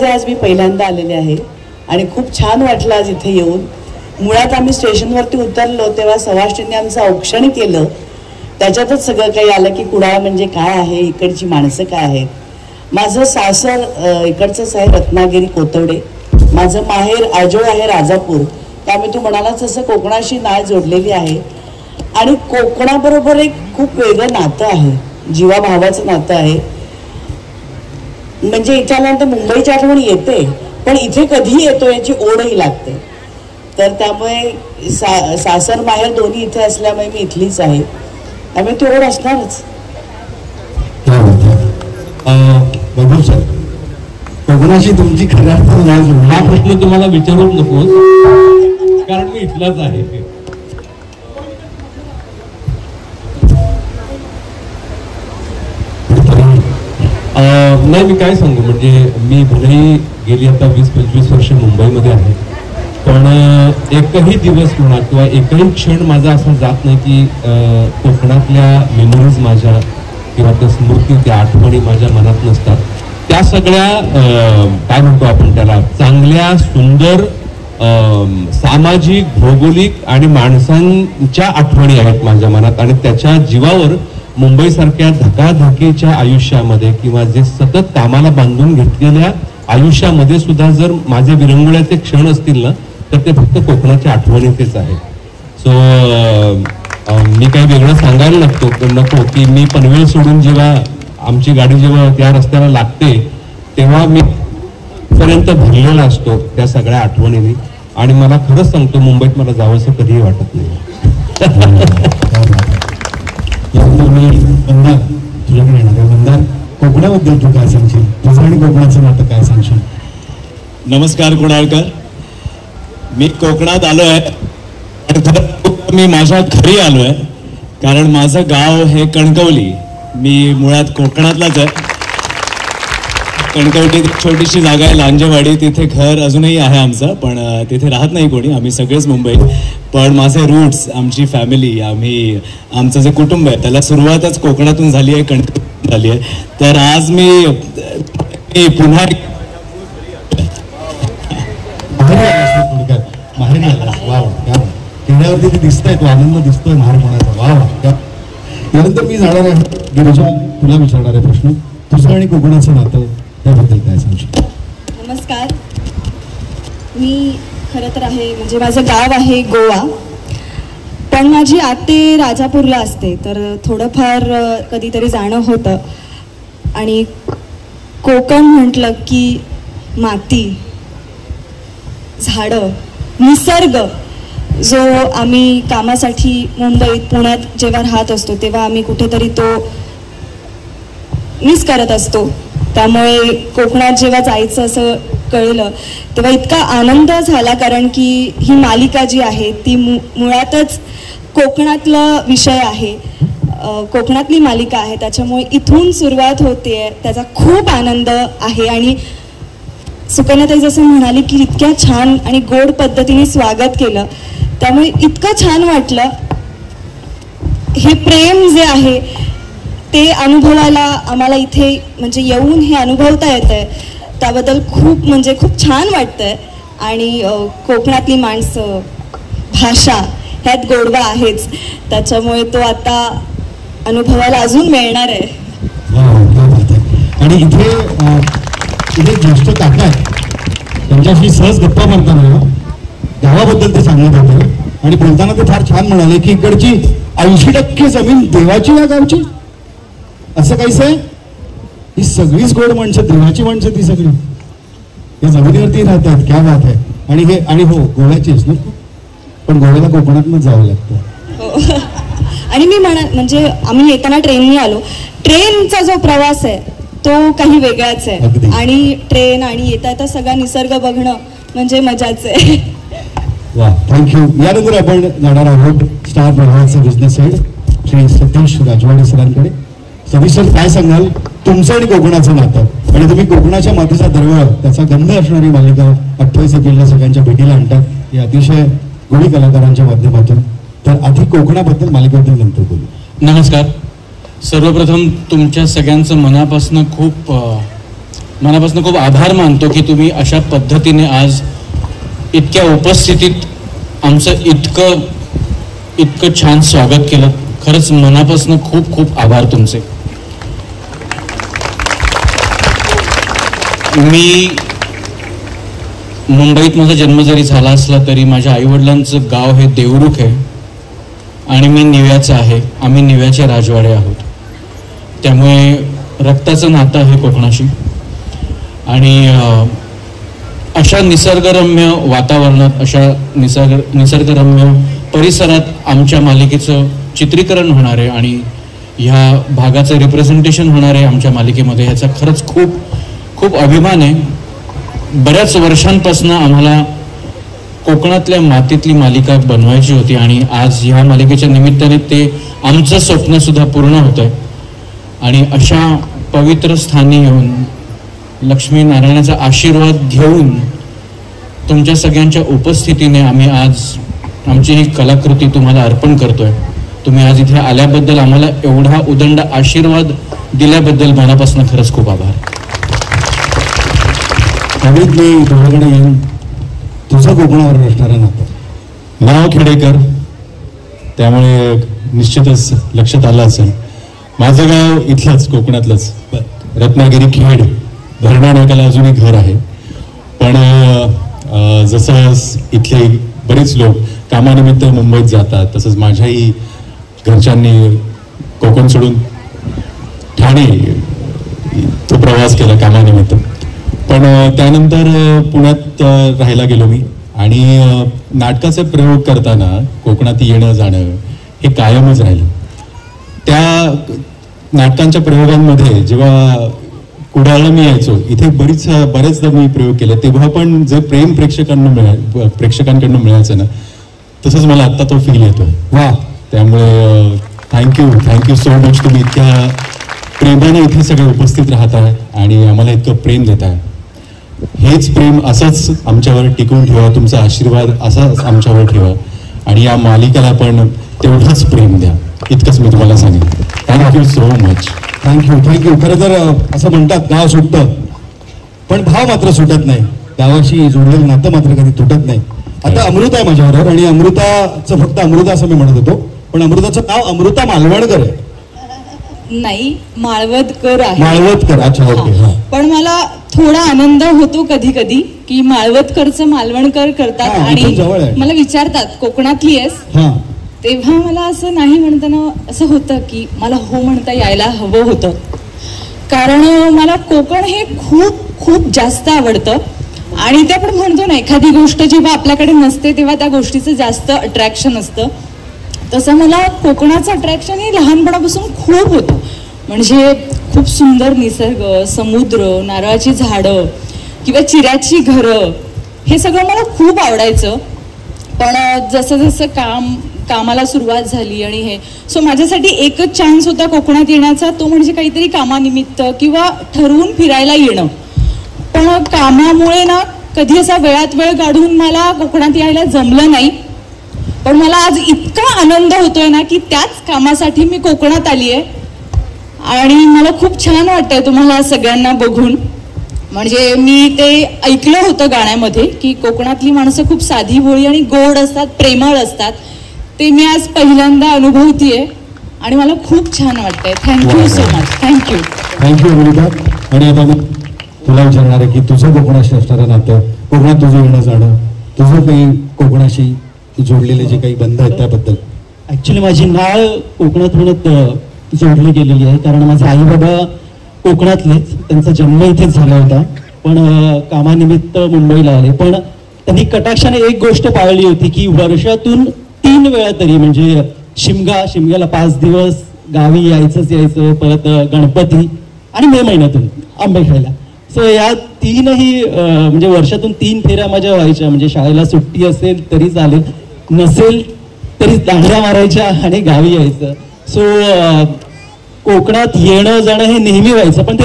कोकणामध्ये आज मी पहिल्यांदा आलेले आहे आणि खूप छान वाटलं आज इथे येऊन. मुळात आम्ही स्टेशनवरती उतरलो तेव्हा सवाष्टींनी आमचं औक्षण केलं, त्याच्यातच सगळं काही आलं की कुडाळ म्हणजे काय आहे, इकडची माणसं काय आहेत. माझं सासर इकडचंच आहे, रत्नागिरी कोतवडे. माझं माहेर आजोळ आहे राजापूर. त्यामुळे तू म्हणालाच तसं कोकणाशी नाळ जोडलेली आहे आणि कोकणाबरोबर एक खूप वेगळं नातं आहे, जीवाभावाचं नातं आहे. म्हणजे इथे आल्यानंतर मुंबईची आठवण येते, पण इथे कधी येतो याची ओढही लागते. तर त्यामुळे सासर माहेर दोन्ही इथे असल्यामुळे मी इथलीच आहे, त्यामुळे ती ओढ असणारच. बघू सर, कोकणाशी तुमची खऱ्या अर्थानं हा प्रश्न तुम्हाला विचारूच नको, कारण मी इथलाच आहे. नाही, मी काय सांगू, म्हणजे मी भलेही गेली आता 20-25 वर्ष मुंबईमध्ये आहे, पण एकही दिवस म्हणा किंवा एकही क्षण माझा असा जात नाही की कोकणातल्या मेमरीज माझ्या किंवा त्या स्मृती, त्या आठवणी माझ्या मनात नसतात. त्या सगळ्या काय म्हणतो आपण त्याला, चांगल्या सुंदर सामाजिक, भौगोलिक आणि माणसांच्या आठवणी आहेत माझ्या मनात. आणि त्याच्या जीवावर मुंबईसारख्या धकाधकीच्या आयुष्यामध्ये किंवा जे सतत कामाला बांधून घेतलेल्या आयुष्यामध्ये सुद्धा जर माझे विरंगुळ्याचे क्षण असतील ना, तर ते फक्त कोकणाच्या आठवणीचेच आहेत. सो मी काही वेगळं सांगायला नको की मी पनवेल सोडून जेव्हा आमची गाडी जेव्हा त्या रस्त्याला लागते तेव्हा मी पर्यंत भरलेला असतो त्या सगळ्या आठवणींनी. आणि मला खरंच सांगतो, मुंबईत मला जावंसं कधीही वाटत नाही. मंदार, कोकणाबद्दल तू काय सांगशील? तुझं आणि कोकणाचं नातं काय सांगशील? नमस्कार कुडाळकर, मी कोकणात आलो आहे. मी माझ्या घरी आलो आहे, कारण माझं गाव हे कणकवली. मी मुळात कोकणातलाच आहे. कणकवलीत छोटीशी जागा आहे लांजेवाडी, तिथे घर अजूनही आहे आमचं, पण तिथे राहत नाही कोणी, आम्ही सगळेच मुंबई. पण माझे रूट्स, आमची फॅमिली, आमचं जे कुटुंब आहे त्याला सुरुवातच कोकणातून झाली आहे, कणकवलीतून झाली आहे. तर आज मी पुन्हा माहेरी आला. वा, किल्ल्यावरती ते दिसतंय, तो आनंद दिसतोय माहेर होण्याचा. वा. त्यानंतर मी जाणार आहे गिरिजा, तुला विचारणार आहे प्रश्न, तुझं आणि कोकणाचं नातं त्याबद्दल काय सांगशील? नमस्कार, मी खरं तर आहे, म्हणजे माझं गाव आहे गोवा, पण माझी आते राजापूरला असते, तर थोडंफार कधीतरी जाणं होतं. आणि कोकण म्हटलं की माती, झाडं, निसर्ग, जो आम्ही कामासाठी मुंबईत, पुण्यात जेव्हा राहत असतो तेव्हा आम्ही कुठेतरी तो मिस करत असतो. त्यामुळे कोकणात जेव्हा जायचं असं कळलं तेव्हा इतका आनंद झाला, कारण की ही मालिका जी आहे ती मुळातच कोकणातला विषय आहे, कोकणातली मालिका आहे, त्याच्यामुळे इथून सुरुवात होते. त्याचा खूप आनंद आहे. आणि सुकन्याताई जसं म्हणाली की इतक्या छान आणि गोड पद्धतीने स्वागत केलं, त्यामुळे इतकं छान वाटलं. हे प्रेम जे आहे ते अनुभवायला आम्हाला इथे म्हणजे येऊन हे अनुभवता येतंय, त्याबद्दल खूप छान वाटतंय. आणि कोकणातली माणसं, भाषा, ह्यात गोडवा आहेच, त्याच्यामुळे तो आता अनुभवायला अजून मिळणार आहे. आणि इथे ज्येष्ठ काका आहेत, त्यांच्याशी सहज गप्पा मारताना गावाबद्दल ते सांगत होते आणि बोलताना ते फार छान म्हणाले की इकडची 80% जमीन देवाची या गावची. असं काहीच आहे, ही सगळीच गोड माणसं, देवाची माणसं ती सगळी, या जमिनीवरती राहतात. क्या बात आहे. आणि हो, गोव्याचीच ना, पण गोव्याला कोकणातूनच जावं लागतं. आणि मी म्हणजे आम्ही येताना ट्रेननी आलो, ट्रेनचा जो प्रवास आहे तो काही वेगळाच आहे. आणि ट्रेन आणि येता सगळा निसर्ग बघणं म्हणजे मजाच आहे. वा, थँक्यू. यानंतर आपण जाणार आहोत स्टार प्रवाहाचे बिझनेस हेड श्री सतीश राजवाडे सरांकडे. सतीश सर, काय सांगाल तुमचं आणि कोकणाचं नातं? आणि तुम्ही कोकणाच्या मातीचा दरवळ, त्याचा गंध असणारी मालिका 28 एप्रिलला सगळ्यांच्या भेटीला आणतात, हे अतिशय गुणी कलाकारांच्या माध्यमातून. तर आधी कोकणाबद्दल, मालिकेबद्दल नंतर बोलू. नमस्कार. सर्वप्रथम तुमच्या सगळ्यांचं मनापासून खूप मनापासून खूप आभार मानतो की तुम्ही अशा पद्धतीने आज इतक्या उपस्थितीत आमचं इतकं छान स्वागत केलं. खरंच मनापासून खूप खूप आभार तुमचे. मी मुंबईत माझा जन्म जरी झाला असला तरी माझ्या आईवडिलांचं गाव हे देवरुख आहे आणि मी निव्याचा आहे. आम्ही निव्याचे राजवाडे आहोत. त्यामुळे रक्ताचं नातं आहे कोकणाशी. आणि अशा निसर्गरम्य वातावरणात, अशा निसर्गरम्य परिसरात आमच्या मालिकेचं चित्रीकरण होणार आहे आणि ह्या भागाचं रिप्रेझेंटेशन होणार आहे आमच्या मालिकेमध्ये. ह्याचा खरंच खूप खूप अभिमान आहे. बऱ्याच वर्षांपासून आम्हाला कोकणातल्या मातीतली मालिका बनवायची होती आणि आज ह्या मालिकेच्या निमित्ताने ते आमचं स्वप्न सुद्धा पूर्ण होतंय. आणि अशा पवित्र स्थानी येऊन लक्ष्मी नारायणाचा आशीर्वाद घेऊन तुमच्या सगळ्यांच्या उपस्थितीने आम्ही आज आमची ही कलाकृती तुम्हाला अर्पण करतोय. तुम्ही आज इथे आल्याबद्दल, आम्हाला एवढा उदंड आशीर्वाद दिल्याबद्दल मनापासून खरंच खूप आभार. अमित, मी तुझ्याकडे येऊन तुझं कोकणावर असणारा नाव खेडेकर, त्यामुळे निश्चितच लक्षात आलं असेल. माझं गाव इथलंच, कोकणातलंच, रत्नागिरी खेड. धरणा नाक्याला अजूनही घर आहे. पण जसं इथले बरेच लोक कामानिमित्त मुंबईत जातात, तसंच माझ्याही घरच्यांनी कोकण सोडून ठाणे तो प्रवास केला कामानिमित्त. पण त्यानंतर पुण्यात राहायला गेलो मी आणि नाटकाचे प्रयोग करताना कोकणात येणं जाणं हे कायमच राहिलं. त्या नाटकांच्या प्रयोगांमध्ये जेव्हा कुडाळला मी यायचो, इथे बरेचदा मी प्रयोग केले, तेव्हा पण जे प्रेम प्रेक्षकांकडनं मिळायचं ना, तसंच मला आत्ता तो फील येतो. वा, त्यामुळे थँक्यू सो मच. तुम्ही इतक्या प्रेमाने इथे सगळे उपस्थित राहताय आणि आम्हाला इतकं प्रेम देताय. हेच प्रेम असंच आमच्यावर टिकवून ठेवा. तुमचा आशीर्वाद असाच आमच्यावर ठेवा आणि या मालिकेला पण तेवढंच प्रेम द्या. इतकंच मी तुम्हाला सांगेन. Thank you so much. थँक्यू. खरं तर असं म्हणतात, गाव सुटतं पण भाव मात्र सुटत नाही. गावाशी जोडलेलं नातं मात्र कधी तुटत नाही. आता अमृता आहे माझ्याबरोबर आणि अमृताचं फक्त अमृता असं मी म्हणत होतो, पण अमृताचं नाव अमृता मालवणकर आहे. नाही, माळवदकर आहे. माळवदकर, अच्छा, ओके. पण मला थोडा आनंद होतो कधी कधी की माळवदकरचं मालवणकर करतात आणि मला विचारतात कोकणातली आहेस, तेव्हा मला असं नाही म्हणताना असं होतं की मला हो म्हणता यायला हवं होतं. कारण मला कोकण हे खूप खूप जास्त आवडतं आणि ते आपण म्हणतो ना, एखादी गोष्ट जेव्हा आपल्याकडे नसते तेव्हा त्या गोष्टीचं जास्त अट्रॅक्शन असतं. तसं मला कोकणाचं अट्रॅक्शन हे लहानपणापासून खूप होतं. म्हणजे खूप सुंदर निसर्ग, समुद्र, नारळाची झाडं किंवा चिऱ्याची घरं, हे सगळं मला खूप आवडायचं. पण जसं जसं कामाला सुरुवात झाली आणि हे सो माझ्यासाठी एकच चान्स होता कोकणात येण्याचा, तो म्हणजे काहीतरी कामानिमित्त किंवा ठरवून फिरायला येणं. पण कामामुळे ना कधी असा वेळात वेळ काढून मला कोकणात यायला जमलं नाही. पण मला आज इतका आनंद होतोय ना की त्याच कामासाठी मी कोकणात आली आहे आणि मला खूप छान वाटतंय तुम्हाला सगळ्यांना बघून. म्हणजे मी ते ऐकलं होतं गाण्यामध्ये की कोकणातली माणसं खूप साधी भोळी आणि गोड असतात, प्रेमळ असतात. ते मी आज पहिल्यांदा अनुभवतीये आणि मला खूप छान वाटतंय. Thank you so much. Thank you Amruta. आणि आता मी तुला विचारणार आहे की तुझं कोकणाशी असणारं नातं, कोकणात तुझं येणं जाणं, तुझं काही कोकणाशी जोडलेले जे काही बंध आहेत त्याबद्दल. ऍक्च्युली माझी नाळ कोकणातूनच जोडली गेलेली आहे. कारण माझे आई बाबा कोकणातलेच, त्यांचा जन्म इथेच झाला होता, पण कामानिमित्त मुंबईला आले. पण त्यांनी कटाक्षाने एक गोष्ट पाळली होती की वर्षातून 3 वेळा तरी, म्हणजे शिमग्याला 5 दिवस गावी यायचं, परत गणपती आणि मे महिन्यातून आंबे खायला. सो या 3ही म्हणजे वर्षातून 3 फेऱ्या माझ्या व्हायच्या. म्हणजे शाळेला सुट्टी असेल तरी चालेल, नसेल तरी दांड्या मारायच्या आणि गावी यायचं. सो कोकणात येणं जाणं हे नेहमी व्हायचं, पण ते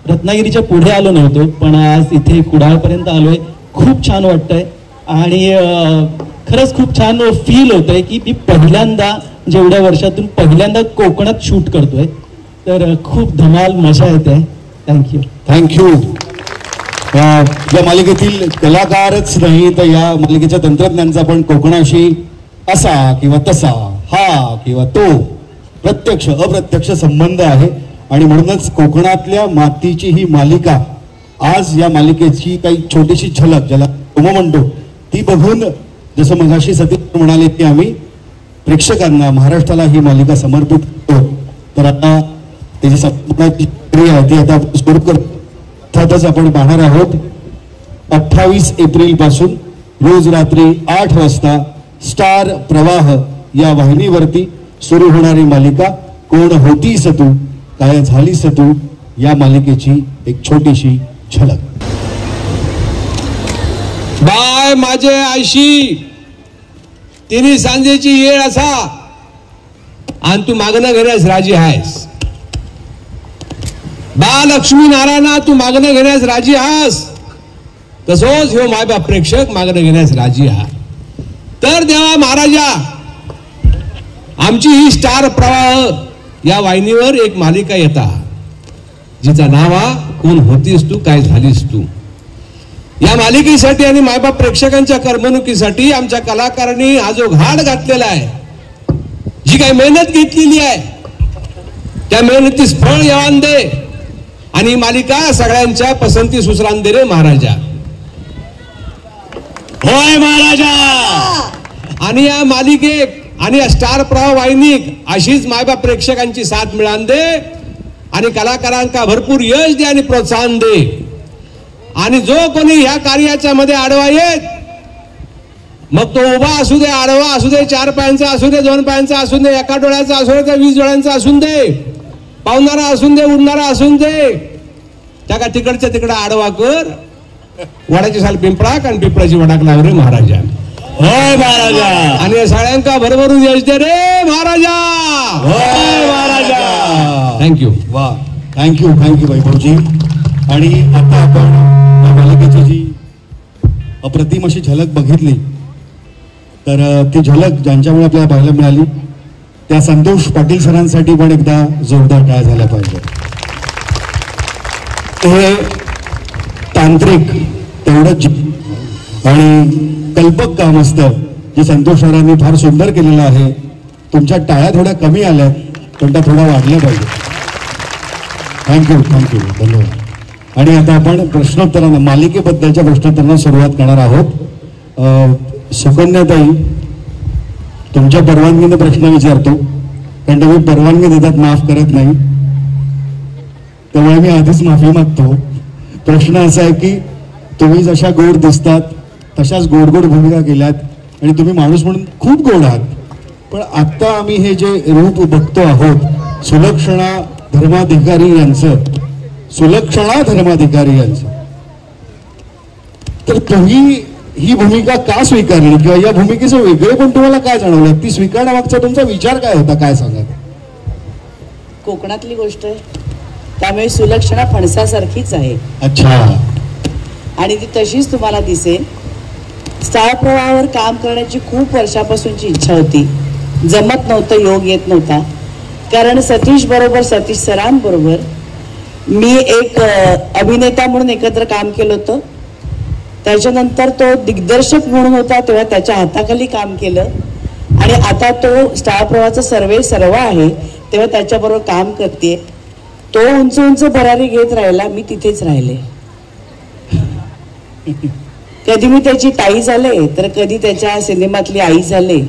रत्नागिरीच्या पुढे आलो नव्हतो. पण आज इथे कुडाळपर्यंत आलोय. खूप छान वाटतंय आणि खरंच खूप छान फील होतंय की मी पहिल्यांदा, जेवढ्या वर्षातून पहिल्यांदा कोकणात शूट करतोय. तर खूप धमाल मजा येते. थँक्यू. थँक्यू. या मालिकेतील कलाकारच नाही तर या मालिकेच्या तंत्रज्ञानचा पण कोकणाशी असा किंवा तसा, हा किंवा तो प्रत्यक्ष अप्रत्यक्ष संबंध आहे. आणि म्हणूनच कोकणातल्या मातीची ही मालिका, आज या मालिकेची काही छोटीशी झलक ज्याला प्रोमो म्हणतो ती बघून, जसं मगाशी सतीश म्हणाले की आम्ही प्रेक्षकांना, महाराष्ट्राला ही मालिका समर्पित करतो. तर आता त्याची संपूर्ण प्रक्रिया आहे ती आता सुरू अर्थातच आपण पाहणार आहोत. 28 एप्रिल पासून रोज रात्री 8 वाजता स्टार प्रवाह या वाहिनीवरती सुरू होणारी मालिका कोण होतीस तू काय झालीस तू, या मालिकेची एक छोटीशी झलक. बाय माझे आयशी तिन्ही सांजेची येळ असा आणि तू मागणं घेण्यास राजी आहेस. बा लक्ष्मी नारायणा तू मागणं घेण्यास राजी आहास, तसोच ह्यो मायबाप प्रेक्षक मागणं घेण्यास राजी आहात. तर देवा महाराजा, आमची ही स्टार प्रवाह या वाहिनीवर एक मालिका येता जिचा नाव हा कोण होतीस तू काय झालीस तू. या मालिकेसाठी आणि मायबाप प्रेक्षकांच्या करमणुकीसाठी आमच्या कलाकारांनी हा जो घाट घातलेला आहे, जी काही मेहनत घेतलेली आहे, त्या मेहनतीस फळ येवान दे आणि ही मालिका सगळ्यांच्या पसंती सुसरान दे रे महाराजा. होय महाराजा. आणि या मालिकेक आणि या स्टार प्रवाह वाहिनीक अशीच मायबाप प्रेक्षकांची साथ मिळान दे आणि कलाकारांका भरपूर यश दे आणि प्रोत्साहन दे. आणि जो कोणी ह्या कार्याच्या मध्ये आडवा येत, मग तो उभा असू दे, आडवा असू दे, 4 पायांचा असू दे, 2 पायांचा असू दे, एका डोळ्याचा असू दे, 20 डोळ्यांचा असू दे, पावणारा असून दे, उडणारा असून दे, त्या तिकडच्या तिकडे आडवा कर. वडाची साल पिंपळाक आणि पिंपळाची वडाक लाव रे महाराजा. होय महाराजा. आणि सगळ्यांका भरभरून यश दे रे महाराजा. होय महाराजा. थँक्यू. वा, थँक्यू वैभवजी. आणि आता आपण या मालिकेची जी अप्रतिम अशी झलक बघितली, तर ती झलक ज्यांच्यामुळे आपल्याला पाहायला मिळाली त्या संतोष पाटील सरांसाठी पण एकदा जोरदार टाळ्या झाल्या पाहिजे. हे तांत्रिक तेवढंच आणि कल्पक काम असतं जे संतोष सरांनी फार सुंदर केलेलं आहे. तुमच्या टाळ्या थोड्या कमी आल्या पण त्या थोड्या वाढल्या पाहिजे. थँक्यू धन्यवाद. आणि आता आपण प्रश्नोत्तरांना, मालिकेबद्दलच्या प्रश्नोत्तरांना सुरुवात करणार आहोत. सुकन्याताई, तुमच्या परवानगीने प्रश्न विचारतो, कारण तुम्ही परवानगी देतात, माफ करत नाही, त्यामुळे मी आधीच माफी मागतो. प्रश्न असा आहे की तुम्ही जशा गोड दिसतात तशाच गोड भूमिका केल्यात आणि तुम्ही माणूस म्हणून खूप गोड आहात. पण आता आम्ही हे जे रूप बघतो आहोत, सुलक्षणा धर्माधिकारी यांचं, तर तुम्ही ही भूमिका का स्वीकारली किंवा या भूमिकेचं वेगळे पण तुम्हाला काय जाणवलं, ती स्वीकारण्यामागचा तुमचा विचार काय होता, काय सांगा. कोकणातली गोष्ट आहे त्यामुळे सुलक्षणा फणसासारखीच आहे. अच्छा. आणि ती तशीच तुम्हाला दिसेल. स्टार प्रवाहावर काम करण्याची खूप वर्षापासूनची इच्छा होती, जमत नव्हतं, योग येत नव्हता. कारण सतीश सरांबरोबर मी एक अभिनेता म्हणून एकत्र काम केलं होतं. त्याच्यानंतर तो दिग्दर्शक म्हणून होता, तेव्हा त्याच्या हाताखाली काम केलं. आणि आता तो स्टार प्रवाहाचा सर्व आहे, तेव्हा त्याच्याबरोबर काम करते. तो उंच भरारी घेत राहिला, मी तिथेच राहिले. कधी मी त्याची ताई झाले, तर कधी त्याच्या सिनेमातली आई झाले.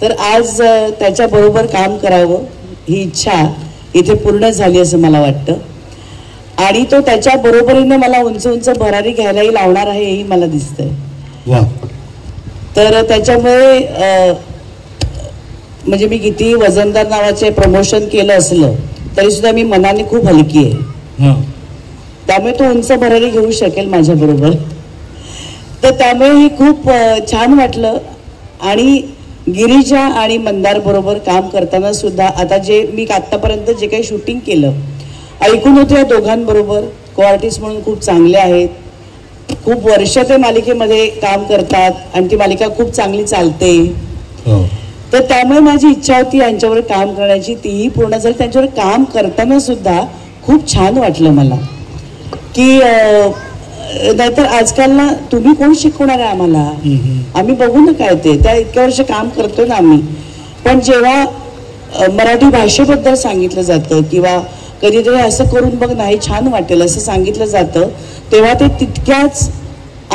तर आज त्याच्याबरोबर काम करावं ही इच्छा इथे पूर्ण झाली असं मला वाटतं. आणि तो त्याच्या बरोबरीने मला उंच भरारी घ्यायलाही लावणार आहे हेही मला दिसतंय. तर त्याच्यामुळे म्हणजे मी किती वजनदार नावाचे प्रमोशन केलं असलं तरी सुद्धा मी मनाने खूप हलकी आहे. त्यामुळे तो उंच भरारी घेऊ शकेल माझ्या बरोबर. तर त्यामुळे हे खूप छान वाटलं. आणि गिरिजा आणि मंदार बरोबर काम करताना सुद्धा आता जे मी आतापर्यंत जे काही शूटिंग केलं ऐकून होते, या दोघांबरोबर को आर्टिस्ट म्हणून खूप चांगले आहेत. खूप वर्ष ते मालिकेमध्ये काम करतात आणि ती मालिका खूप चांगली चालते. तर त्यामुळे माझी इच्छा होती यांच्यावर काम करण्याची, तीही पूर्ण झाली. त्यांच्यावर काम करताना सुद्धा खूप छान वाटलं मला की नाहीतर आजकाल ना तुम्ही कोण शिकवणार आहे आम्हाला, आम्ही बघू ना काय ते, त्या इतक्या वर्ष काम करतोय ना आम्ही. पण जेव्हा मराठी भाषेबद्दल सांगितलं जातं किंवा कधीतरी असं करून बघ नाही छान वाटेल असं सांगितलं जातं, तेव्हा ते तितक्याच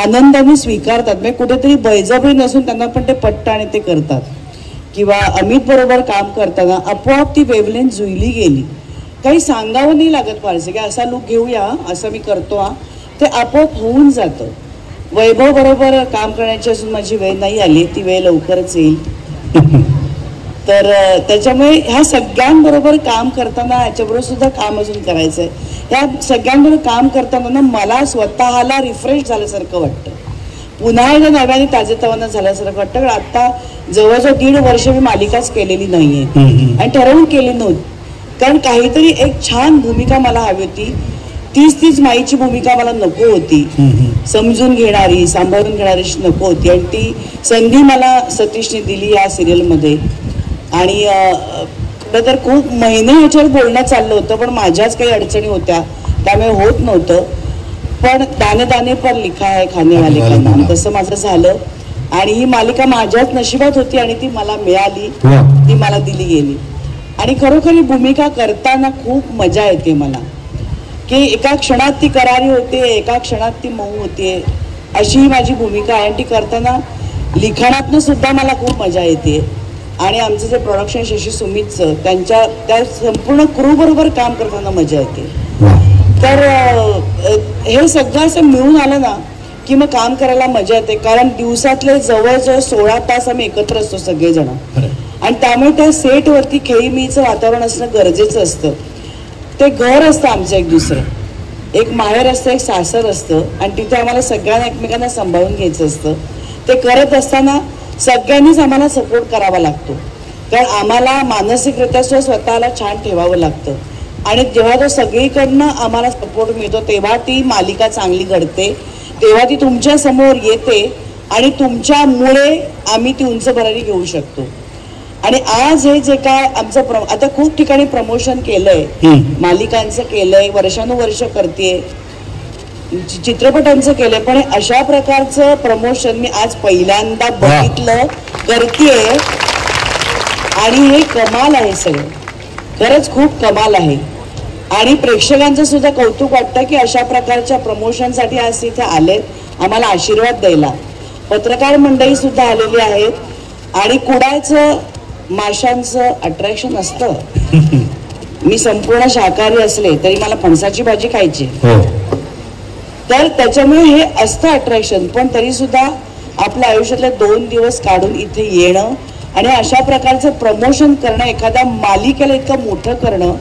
आनंदाने स्वीकारतात. म्हणजे कुठेतरी बळजबरी नसून त्यांना पण ते पटतं आणि ते करतात. किंवा अमित बरोबर काम करताना आपोआप ती वेवलेंथ जुळली गेली. काही सांगावं नाही लागत फारसे की असा लुक घेऊया असं मी करतो हा, ते आपोआप होऊन जातं. वैभव बरोबर काम करण्याची अजून माझी वेळ नाही आली, ती वेळ लवकरच येईल. तर त्याच्यामुळे ह्या सगळ्यांबरोबर काम करताना याच्याबरोबर सुद्धा काम अजून करायचं आहे. ह्या सगळ्यांबरोबर काम करताना ना मला स्वतःला रिफ्रेश झाल्यासारखं वाटतं, पुन्हा एकदा नव्याने ताजेतवानं झाल्यासारखं वाटतं. कारण आता जवळजवळ 1.5 वर्ष मी मालिकाच केलेली नाहीये आणि ठरवून केली नव्हती. कारण काहीतरी एक छान भूमिका मला हवी होती. तीच माईची भूमिका मला नको होती, समजून घेणारी सांभाळून घेणारी नको होती. आणि ती संधी मला सतीशने दिली या सिरियलमध्ये. आणि तर खूप महिने ह्याच्यावर बोलणं चाललं होतं, पण माझ्याच काही अडचणी होत्या त्यामुळे होत नव्हतं. पण दाने दाने पर लिखा है खाने वाले का नाम, तसं माझं झालं. आणि ही मालिका माझ्याच नशिबात होती आणि ती मला मिळाली, ती मला दिली गेली. आणि खरोखर ही भूमिका करताना खूप मजा येते मला, की एका क्षणात ती करारी होते, एका क्षणात ती मऊ होते, अशी ही माझी भूमिका आहे. आणि ती करताना लिखाणातनं सुद्धा मला खूप मजा येते. आणि आमचं जे प्रोडक्शन शशी सुमितचं त्या संपूर्ण क्रू बरोबर काम करताना मजा येते. तर हे सगळं असं मिळून आलं ना की मग काम करायला मजा येते. कारण दिवसातले जवळजवळ 16 तास आम्ही एकत्र असतो सगळेजण. आणि त्यामुळे त्या सेटवरती खेळीमेळीचं वातावरण असणं गरजेचं असतं. ते घर असतं आमचं एक दुसरं, एक माहेर असतं, एक सासर असतं. आणि तिथे आम्हाला सगळ्यांना एकमेकांना सांभाळून घ्यायचं असतं. ते करत असताना सगळ्यांनीच आम्हाला सपोर्ट करावा लागतो, कारण आम्हाला मानसिकरित्या स्वतःला छान ठेवावं लागतं. आणि जेव्हा तो सगळीकडनं आम्हाला सपोर्ट मिळतो तेव्हा ती मालिका चांगली घडते, तेव्हा ती तुमच्या समोर येते आणि तुमच्यामुळे आम्ही ती उंच भरारी घेऊ शकतो. आणि आज हे जे काय आमचं आता खूप ठिकाणी प्रमोशन केलंय, मालिकांचं केलंय, वर्षानुवर्ष करतेय, चित्रपटांचं केलंय, पण अशा प्रकारचं प्रमोशन मी आज पहिल्यांदा बघितलं, करतेय. आणि हे कमाल आहे, सगळं खरंच खूप कमाल आहे. आणि प्रेक्षकांचं सुद्धा कौतुक वाटतं की अशा प्रकारच्या प्रमोशनसाठी आज तिथे आलेत आम्हाला आशीर्वाद द्यायला. पत्रकार मंडळी सुद्धा आलेली आहेत. आणि कुडाळचं माशांचं अट्रॅक्शन असतं. मी संपूर्ण शाकाहारी असले तरी मला फणसाची भाजी खायची, तर त्याच्यामुळे हे असतं अट्रॅक्शन. पण तरी सुद्धा आपल्या आयुष्यातले 2 दिवस काढून इथे येणं आणि अशा प्रकारचं प्रमोशन करणं, एखाद्या मालिकेला इतकं मोठं करणं,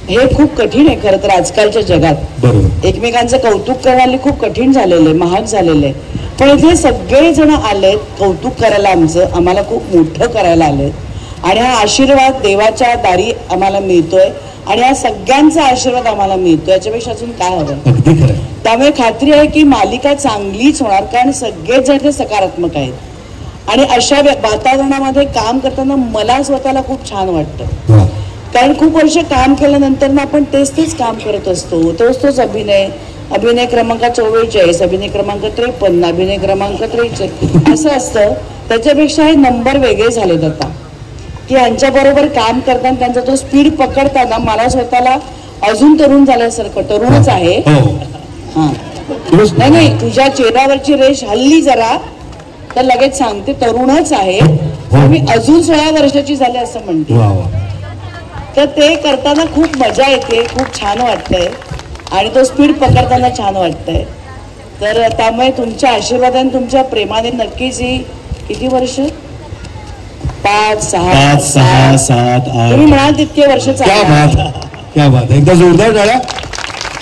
हे खूप कठीण आहे खरं तर आजकालच्या जगात. एकमेकांचं कौतुक करणारे खूप कठीण झालेलं आहे, महाग झालेलं आहे. पण इथे सगळेजण आलेत कौतुक करायला, आम्हाला खूप मोठं करायला आलेत. आणि हा आशीर्वाद देवाच्या दारी आम्हाला मिळतोय आणि या सगळ्यांचा आशीर्वाद आम्हाला मिळतो, याच्यापेक्षा अजून काय हवं. त्यामुळे खात्री आहे की मालिका चांगलीच होणार, कारण सगळेच जण ते सकारात्मक आहेत. आणि अशा वातावरणामध्ये काम करताना मला स्वतःला खूप छान वाटतं. कारण खूप वर्ष काम केल्यानंतर ना आपण तेच काम करत असतो, तोच अभिनय क्रमांक 44, अभिनय क्रमांक 53, अभिनय क्रमांक 43 असं असतं. त्याच्यापेक्षा हे नंबर वेगळे झालेत आता, की यांच्याबरोबर काम करताना त्यांचा तो स्पीड पकडताना मला स्वतःला अजून तरुण झाल्यासारखं, तरुणच आहे. हा नाही, तुझ्या चेहऱ्यावरची रेष हल्ली जरा, तर लगेच सांगते तरुणच आहे, मी अजून 16 वर्षाची झाली असं म्हणते. तर ते करताना खूप मजा येते, खूप छान वाटतंय आणि तो स्पीड पकडताना छान वाटतंय. तर त्यामुळे तुमच्या आशीर्वादाने, तुमच्या प्रेमाने नक्कीच ही किती वर्ष 5, 6, 7 तुम्ही म्हणाल तितके वर्ष चालणार. क्या बात, एकदा जोरदार टाळ्या.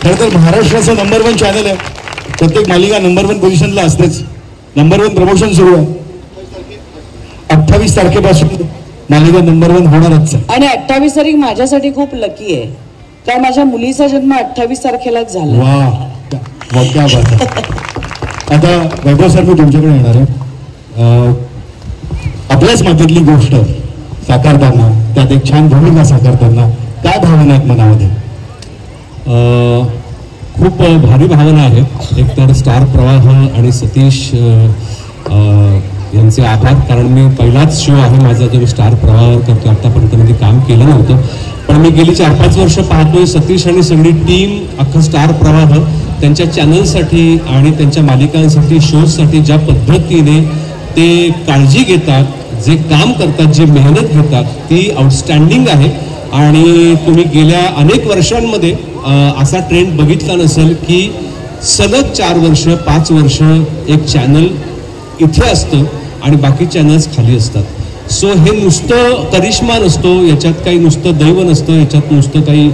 खरं तर महाराष्ट्राचं नंबर 1 चॅनल आहे, प्रत्येक मालिका नंबर 1 पोझिशनला असतेच. नंबर 1 प्रमोशन सुरू आहे 28 तारखेपासून, मालिका नंबर 1 होणारच. आणि 28 तारीख माझ्यासाठी खूप लकी आहे, कारण माझ्या मुलीचा जन्म 28 तारखेलाच झाला. वा, क्या बात. आता वैभव सर, मी तुमच्याकडे येणार आहे. आपल्याच मातीतली गोष्ट साकारताना, त्यात एक छान भूमिका साकारताना काय भावना आहेत मनामध्ये? खूप भारी भावना आहेत. एक तर स्टार प्रवाह आणि सतीश यांचे आभार, कारण मी पहिलाच शो आहे माझा जो मी स्टार प्रवाहावर करतो. आतापर्यंत मी काम केलं नव्हतं, पण मी गेली 4-5 वर्ष पाहतोय सतीश आणि सगळी टीम अख्खा स्टार प्रवाह त्यांच्या चॅनलसाठी आणि त्यांच्या मालिकांसाठी शोजसाठी ज्या पद्धतीने ते काळजी घेतात, जे काम करतात, जी मेहनत घेतात ती आउटस्टँडिंग आहे. आणि तुम्ही गेल्या अनेक वर्षांमध्ये असा ट्रेंड बघितला नसेल की सलग 4 वर्ष 5 वर्ष एक चॅनल इथे असतं आणि बाकी चॅनल्स खाली असतात. सो हे नुसतं करिश्मा नसतो, याच्यात काही नुसतं दैव नसतं, याच्यात नुसतं काही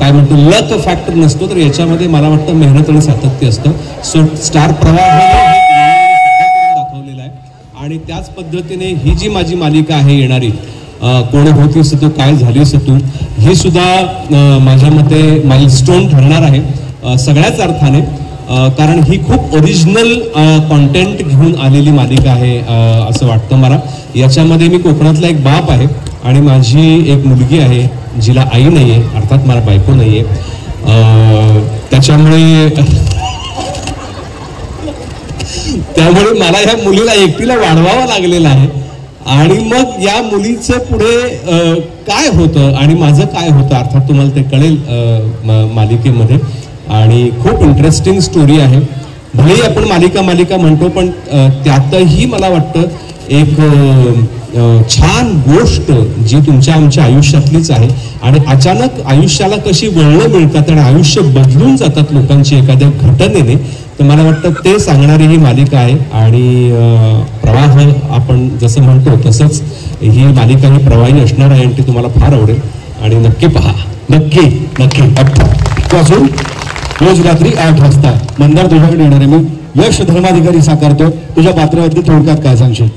काय म्हणतो लक फॅक्टर नसतो, तर याच्यामध्ये मला वाटतं मेहनत आणि सातत्य असतं. सो स्टार प्रवाह दाखवलेला आहे. आणि त्याच पद्धतीने ही जी माझी मालिका आहे येणारी कोण होती सतू काय झाली सतू, ही सुद्धा माझ्या मते माइलस्टोन ठरणार आहे सगळ्याच अर्थाने, कारण ही खूप ओरिजिनल कॉन्टेंट घेऊन आलेली मालिका आहे असं वाटतं मला. याच्यामध्ये मी कोकणातला एक बाप आहे आणि माझी एक मुलगी आहे जिला आई नाही आहे, अर्थात मला बायको नाही आहे. त्यामुळे मला या मुलीला एकटीला वाढवावं लागलेलं आहे. आणि मग या मुलीचं पुढे काय होतं आणि माझं काय होतं अर्थात तुम्हाला ते कळेल मालिकेमध्ये. आणि खूप इंटरेस्टिंग स्टोरी आहे. भलेही आपण मालिका म्हणतो, पण त्यातही मला वाटतं एक छान गोष्ट जी तुमच्या आमच्या आयुष्यातलीच आहे. आणि अचानक आयुष्याला कशी वळणं मिळतात आणि आयुष्य बदलून जातात लोकांची एखाद्या घटनेने, तर मला वाटतं ते सांगणारी ही मालिका आहे. आणि प्रवाह आपण जसं म्हणतो तसंच ही मालिका ही प्रवाही असणार आहे आणि ती तुम्हाला फार आवडेल आणि नक्की पहा. नक्की नक्की. पासून रोज रात्री 8 वाजता. मंदार तुझ्याकडे येणार आहे. मी यश धर्माधिकारी साकारतो. तुझ्या पात्रावरती थोडक्यात काय सांगशील?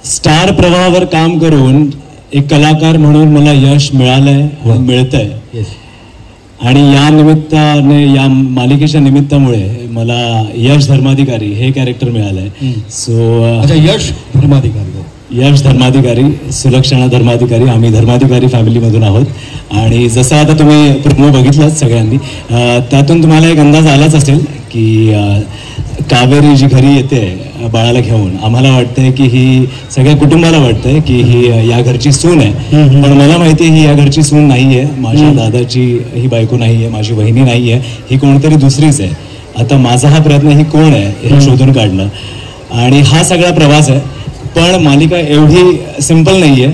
स्टार प्रवाहावर काम करून एक कलाकार म्हणून मला यश मिळालंय, मिळतंय. आणि या निमित्ताने, या मालिकेच्या निमित्तामुळे मला यश धर्माधिकारी हे कॅरेक्टर मिळालंय. सो यश धर्माधिकारी, सुलक्षणा धर्माधिकारी, आम्ही धर्माधिकारी फॅमिलीमधून आहोत. आणि जसं आता तुम्ही प्रोमो बघितलाच सगळ्यांनी, त्यातून तुम्हाला एक अंदाज आलाच असेल की कावेरी जी घरी येते बाळाला घेऊन, आम्हाला वाटतंय की ही सगळ्या कुटुंबाला वाटतंय की ही या घरची सून आहे. पण मला माहिती आहे ही या घरची सून नाहीये, माझ्या दादाची ही बायको नाहीये, माझी बहिणी नाहीये, ही कोणतरी दुसरीच आहे. आता माझा हा प्रयत्न ही कोण आहे हे शोधून काढणं आणि हा सगळा प्रवास आहे. पण मालिका एवढी सिम्पल नाहीये,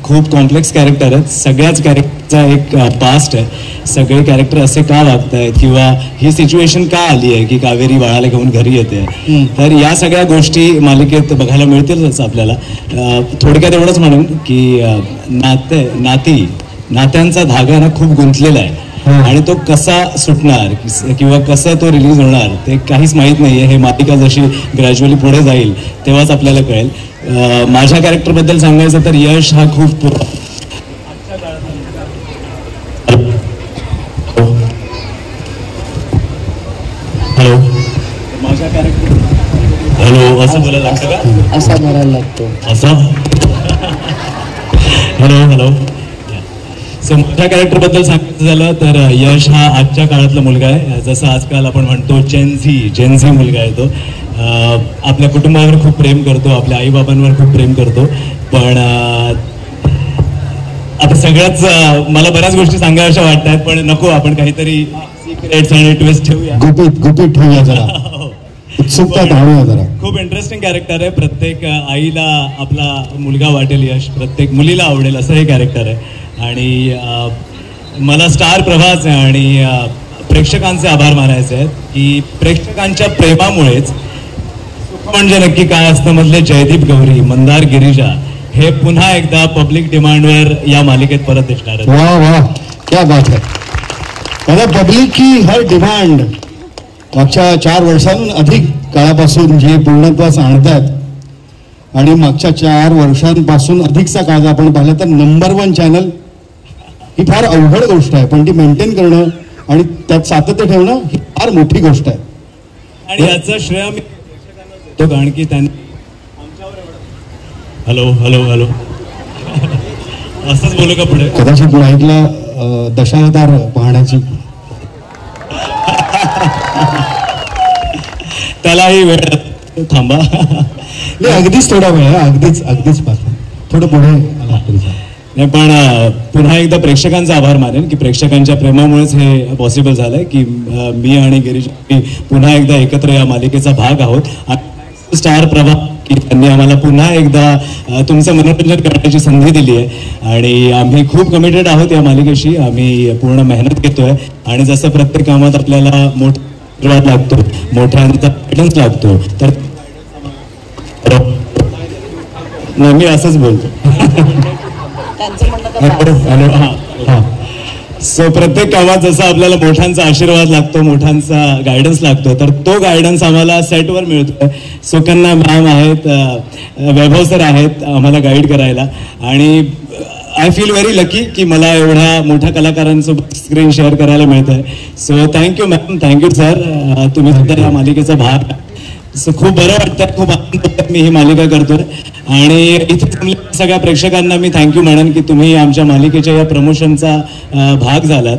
खूप कॉम्प्लेक्स कॅरेक्टर आहेत. सगळ्याच कॅरेक्टरचा एक पास्ट आहे. सगळे कॅरेक्टर असे का वागत आहेत किंवा ही सिच्युएशन का आली आहे की कावेरी बाळाला घेऊन घरी येते, तर या सगळ्या गोष्टी मालिकेत बघायला मिळतीलच आपल्याला. थोडक्यात एवढंच म्हणून की नात्यांचा धागा ना खूप गुंतलेला आहे आणि तो कसा सुटणार किंवा कसा तो रिलीज होणार ते काहीच माहीत नाहीये. हे मालिका जशी ग्रॅज्युअली पुढे जाईल तेव्हाच आपल्याला कळेल. माझ्या कॅरेक्टरबद्दल सांगायचं तर यश हा खूप माझ्या कॅरेक्टर हॅलो असं बोलायला लागतं का? असा भरायला लागतो असं हॅलो. सो माझ्या कॅरेक्टरबद्दल सांगायचं झालं तर यश हा आजच्या काळातला मुलगा आहे. जसं आजकाल आपण म्हणतो जेनझी मुलगा आहे तो. आपल्या कुटुंबावर खूप प्रेम करतो, आपल्या आईबाबांवर खूप प्रेम करतो. पण आता सगळ्याच मला बऱ्याच गोष्टी सांगायच्या वाटतात, पण नको, आपण काहीतरी सिक्रेट्स आणि ट्विस्ट ठेवूया. गुपित ठेवूया जरा. उत्सुकता धावूया जरा. खूप इंटरेस्टिंग कॅरेक्टर आहे. प्रत्येक आईला आपला मुलगा वाटेल यश, प्रत्येक मुलीला आवडेल असं हे कॅरेक्टर आहे. आणि मला स्टार प्रवाहाचे आणि प्रेक्षकांचे आभार मानायचे आहेत की प्रेक्षकांच्या प्रेमामुळेच म्हणजे नक्की काय असतं मधले जयदीप गौरी, मंदार गिरिजा हे पुन्हा एकदा पब्लिक डिमांडवर या मालिकेत परत दिसणार आहेत. वाह वाह, क्या बात है. मला पब्लिक की हर डिमांड मागच्या 4 वर्षांहून अधिक काळापासून जे पूर्णत्वास आणतात आणि मागच्या 4 वर्षांपासून अधिकचा काळ आपण पाहिलं तर नंबर 1 चॅनल ही फार अवघड गोष्ट आहे, पण ती मेंटेन करणं आणि त्यात सातत्य ठेवणं ही फार मोठी गोष्ट आहे. आणि याचं श्रेय मी तो कारण की त्यांनी हॅलो असंच बोलू का पुढे? कदाचित माईकला दशावतार पाहण्याची? त्यालाही वेळ थांबा. नाही, अगदीच थोडा वेळ आहे, अगदीच पाहतो, थोडं पुढे आला तरी चालेल. नाही, पण पुन्हा एकदा प्रेक्षकांचा आभार मानेन की प्रेक्षकांच्या प्रेमामुळेच हे पॉसिबल झालंय की मी आणि गिरीश पुन्हा एकदा एकत्र या मालिकेचा भाग आहोत. स्टार प्रभाग की त्यांनी आम्हाला पुन्हा एकदा तुमचं मनोरंजन करण्याची संधी दिली आहे आणि आम्ही खूप कमिटेड आहोत या मालिकेशी. आम्ही पूर्ण मेहनत घेतोय आणि जसं प्रत्येक कामात आपल्याला मोठा लागतो, मोठ्यांचा गायडन्स लागतो, तर मी असंच बोलतो. सो प्रत्येक कामात जसं आपल्याला मोठ्यांचा आशीर्वाद लागतो, मोठ्यांचा गायडन्स लागतो, तर तो गायडन्स आम्हाला सेटवर मिळतोय. सुकन्या मॅम आहेत, वैभव सर आहेत आम्हाला गाईड करायला आणि आय फील व्हेरी लकी की मला एवढ्या मोठ्या कलाकारांसोबत स्क्रीन शेअर करायला मिळत आहे. So thank you ma'am, thank you sir, तुम्ही सुद्धा या मालिकेचा भाग. सो खूप बरं वाटतं, खूप आनंद होतं मी ही मालिका करतोय आणि इथे सगळ्या प्रेक्षकांना मी थँक्यू म्हणेन की तुम्ही आमच्या मालिकेच्या या प्रमोशनचा भाग झालात.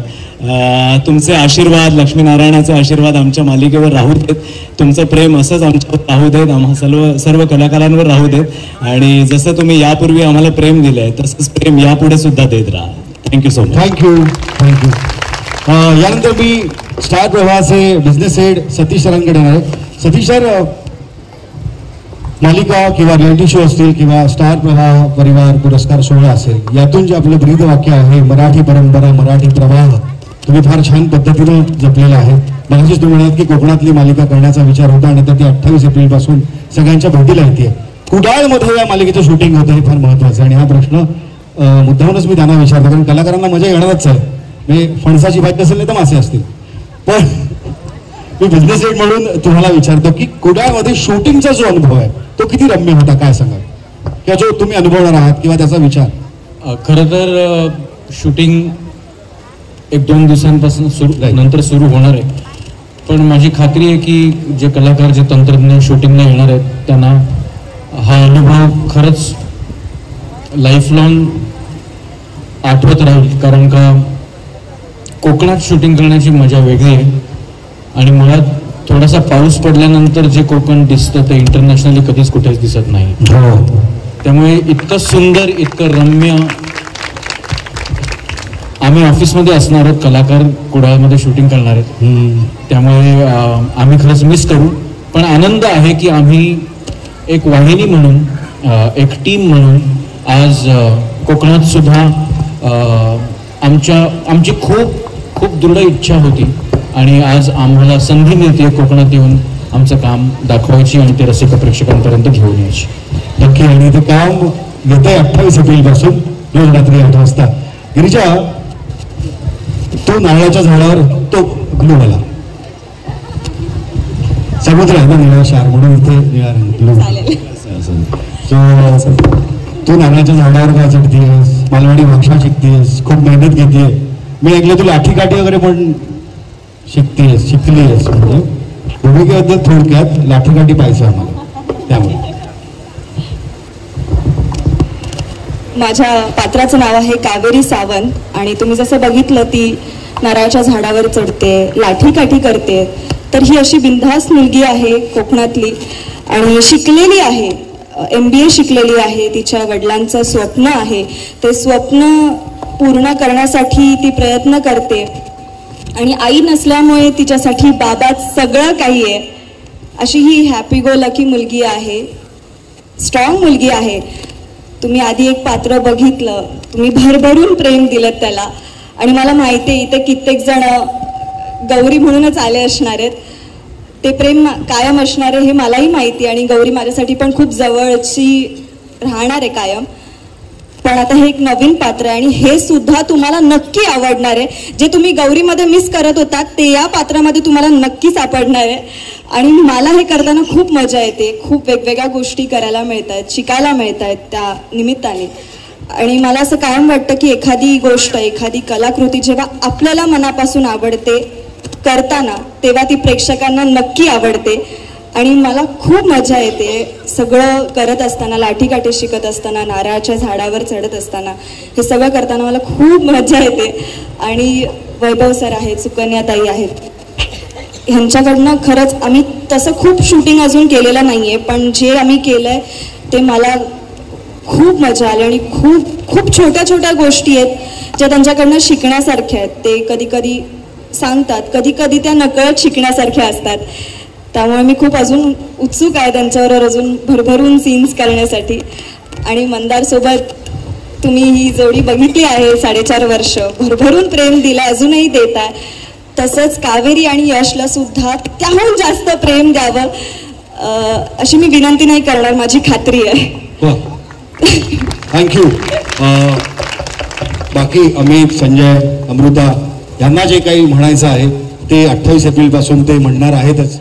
तुमचे आशीर्वाद, लक्ष्मीनारायणाचे आशीर्वाद आमच्या मालिकेवर राहू देत, तुमचं प्रेम असंच आमच्यावर राहू देत, आम्हा सर्व कलाकारांवर राहू देत आणि जसं तुम्ही यापूर्वी आम्हाला प्रेम दिलंय तसंच प्रेम यापुढे सुद्धा देत राहा. Thank you so much. थँक्यू. यानंतर मी स्टार प्रवाहाचे बिझनेस हेड सतीश सरांकडे आहे. सतीश सर, मालिका किंवा रियालिटी शो असतील किंवा स्टार प्रवाह परिवार पुरस्कार सोहळा असेल, यातून जे आपलं ब्रीद वाक्य आहे मराठी परंपरा मराठी प्रवाह, तुम्ही फार छान पद्धतीनं जपलेलं आहे. मगाशीच तुम्ही म्हणालात की कोकणातली मालिका करण्याचा विचार होता आणि तर ती 28 एप्रिलपासून सगळ्यांच्या भेटीला येते. कुडाळमध्ये या मालिकेचं शूटिंग होतं हे फार महत्त्वाचं आणि हा प्रश्न मुद्दामूनच मी त्यांना विचारतो कारण कलाकारांना मजा येणारच आहे. म्हणजे फणसाची भाजी असेल नाही तर मासे असतील. पण मी बिझनेस हेड म्हणून तुम्हाला विचारतो की कुडाळमध्ये शूटिंगचा जो अनुभव आहे तो किती रम्य होता, काय सांगा, किंवा जो तुम्ही अनुभवणार आहात किंवा त्याचा विचार? खरं तर शूटिंग 1-2 दिवसांपासून नंतर सुरू होणार आहे, पण माझी खात्री आहे की जे कलाकार, जे तंत्रज्ञ शूटिंगला येणार आहेत त्यांना हा अनुभव खरंच लाईफ लॉंग आठवत राहील. कारण का कोकणात शूटिंग करण्याची मजा वेगळी आहे आणि मला थोडासा पाऊस पडल्यानंतर जे कोकण दिसतं ते इंटरनॅशनली कधीच कुठेच दिसत नाही. त्यामुळे इतकं सुंदर, इतकं रम्य. आम्ही ऑफिसमध्ये असणार आहोत, कलाकार कुडाळमध्ये शूटिंग करणार आहेत, त्यामुळे आम्ही खरंच मिस करू. पण आनंद आहे की आम्ही एक वाहिनी म्हणून, एक टीम म्हणून आज कोकणात सुद्धा आमची खूप दृढ इच्छा होती आणि आज आम्हाला संधी मिळते कोकणात येऊन आमचं काम दाखवायची आणि ते रसिक प्रेक्षकांपर्यंत घेऊन यायची. नक्की. आणि ते काम येतंय 28 एप्रिलपासून रोज रात्री 8 वाजता. गिरीजा, तो नारळाच्या झाडावर तो ग्लू आला, समुद्र आहे ना निळा शार म्हणून इथे निळा रंग ग्लू. तू नारळाच्या झाडावर काय चढतीयस, मालवणी भाषा शिकतेस, खूप मेहनत घेतेय. मी ऐकलं तू लाठीकाठी वगैरे पण शिकलीयस. म्हणजे भूमिकेबद्दल थोडक्यात लाठीकाठी पाहिजे आम्हाला. त्यामुळे माझ्या पात्राचं नाव आहे कावेरी सावंत आणि तुम्ही जसं बघितलं ती नारळाच्या झाडावर चढते, लाठीकाठी करते, तर ही अशी बिनधास्त मुलगी आहे कोकणातली आणि शिकलेली आहे, MBA शिकलेली आहे. तिच्या वडिलांचं स्वप्न आहे, ते स्वप्न पूर्ण करण्यासाठी ती प्रयत्न करते आणि आई नसल्यामुळे तिच्यासाठी बाबा सगळं काही आहे. अशी ही हॅपी गो लकी मुलगी आहे, स्ट्रॉंग मुलगी आहे. तुम्ही आधी एक पात्र बघितलं, तुम्ही भरभरून प्रेम दिलं त्याला आणि मला माहिती आहे इथे कित्येक जण गौरी म्हणूनच आले असणार आहेत. ते प्रेम कायम असणार आहे हे मलाही माहिती आणि गौरी माझ्यासाठी पण खूप जवळची राहणार आहे कायम. पण आता हे एक नवीन पात्र आहे आणि हे सुद्धा तुम्हाला नक्की आवडणार आहे. जे तुम्ही गौरीमध्ये मिस करत होतात ते या पात्रामध्ये तुम्हाला नक्की सापडणार आहे आणि मला हे करताना खूप मजा येते. खूप वेगवेगळ्या गोष्टी करायला मिळत आहेत, शिकायला मिळत आहेत त्या निमित्ताने. आणि मला असं कायम वाटतं की एखादी गोष्ट, एखादी कलाकृती जेव्हा आपल्याला मनापासून आवडते करताना तेव्हा ती प्रेक्षकांना नक्की आवडते आणि मला खूप मजा येते सगळं करत असताना, लाठीकाठी शिकत असताना, नारळाच्या झाडावर चढत असताना, हे सगळं करताना मला खूप मजा येते. आणि वैभव सर आहेत, सुकन्याताई आहेत, ह्यांच्याकडनं खरंच आम्ही तसं खूप शूटिंग अजून केलेलं नाही आहे, पण जे आम्ही केलं आहे ते मला खूप मजा आली आणि खूप खूप छोट्या छोट्या गोष्टी आहेत ज्या त्यांच्याकडनं शिकण्यासारख्या आहेत. ते कधी कधी सांगतात, कधी कधी त्या नकळत शिकण्यासारख्या असतात. त्यामुळे मी खूप अजून उत्सुक आहे त्यांच्याबरोबर अजून भरभरून सीन्स करण्यासाठी. आणि मंदारसोबत तुम्ही ही जोडी बघितली आहे 4.5 वर्ष, भरभरून प्रेम दिलं, अजूनही देत आहे. तसंच कावेरी आणि यशला सुद्धा त्याहून जास्त प्रेम द्यावं अशी मी विनंती नाही करणार, माझी खात्री आहे. थँक्यू. बाकी अमित, संजय, अमृता यांना जे काही म्हणायचं आहे ते 28 एप्रिल पासून ते म्हणणार आहेतच.